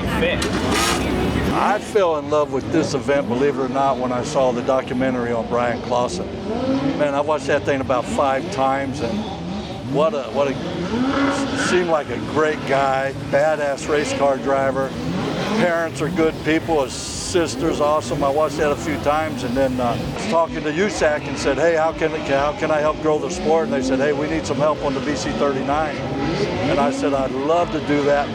right fit? I fell in love with this event, believe it or not, when I saw the documentary on Brian Clauson. Man, I watched that thing about 5 times, and seemed like a great guy, badass race car driver. Parents are good people. His sister's awesome. I watched that a few times, and then I was talking to USAC and said, hey, how can I help grow the sport? And they said, hey, we need some help on the BC39. And I said, I'd love to do that,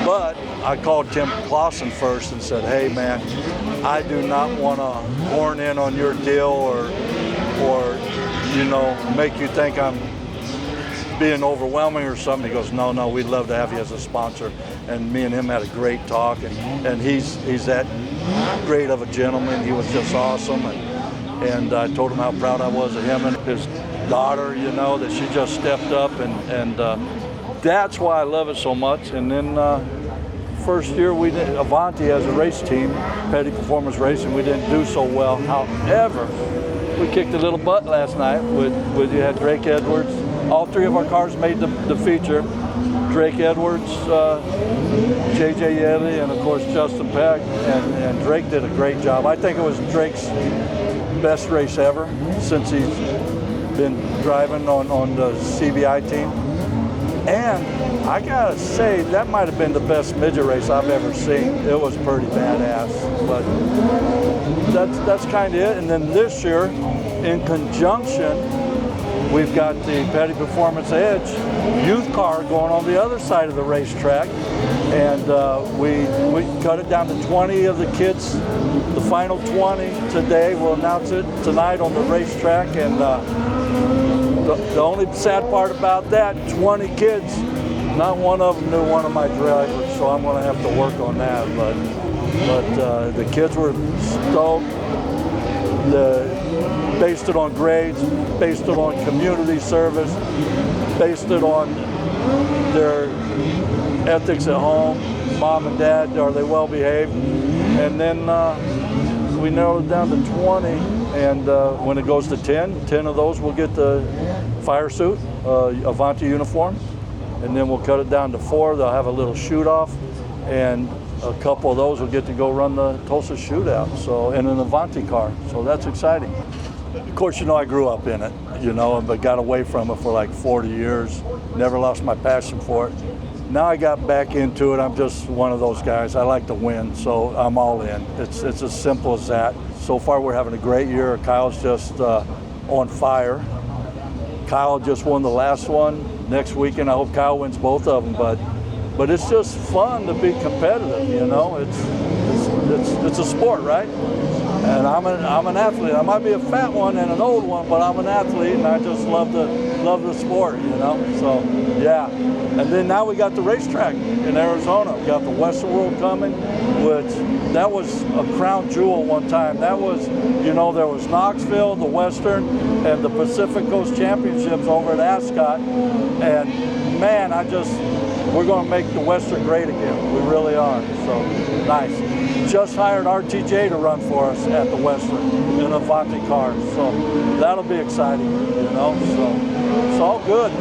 but I called Tim Clauson first and said, hey, man, I do not want to horn in on your deal or you know, make you think I'm being overwhelming or something. He goes, no, we'd love to have you as a sponsor. And me and him had a great talk, and he's that great of a gentleman. He was just awesome, and I told him how proud I was of him and his daughter, you know, that she just stepped up, and that's why I love it so much. And then first year we did Avanti as a race team, Petty Performance Racing, we didn't do so well. However, we kicked a little butt last night with you had Drake Edwards. All 3 of our cars made the feature. Drake Edwards, JJ Yedley, and of course Justin Peck, and Drake did a great job. I think it was Drake's best race ever since he's been driving on the CBI team. And I gotta say, that might have been the best midget race I've ever seen. It was pretty badass, but that's kind of it. And then this year, in conjunction, we've got the Petty Performance Edge youth car going on the other side of the racetrack, and we cut it down to 20 of the kids. The final 20 today. We'll announce it tonight on the racetrack, and the only sad part about that, 20 kids, not one of them knew one of my drivers, so I'm going to have to work on that. But the kids were stoked. Based it on grades, based it on community service, based it on their ethics at home, mom and dad, are they well behaved? And then we narrowed it down to 20, and when it goes to 10 of those will get the fire suit, Avanti uniform, and then we'll cut it down to 4. They'll have a little shoot off, and a couple of those will get to go run the Tulsa shootout, so in an Avanti car, so that's exciting. Of course, you know, I grew up in it, you know, but got away from it for like 40 years, never lost my passion for it. Now I got back into it. I'm just one of those guys. I like to win, so I'm all in. It's as simple as that. So far, we're having a great year. Kyle's just on fire. Kyle just won the last one. Next weekend, I hope Kyle wins both of them, but it's just fun to be competitive, you know. It's a sport, right? And I'm an athlete. I might be a fat one and an old one, but I'm an athlete, and I just love the sport, you know. So yeah. And then now we got the racetrack in Arizona. We got the Western World coming, which that was a crown jewel one time. That was, you know, there was Knoxville, the Western, and the Pacific Coast Championships over at Ascot. And man, we're going to make the Western great again. We really are. So nice. Just hired RTJ to run for us at the Western in Avanti cars. So that'll be exciting, you know. So it's all good.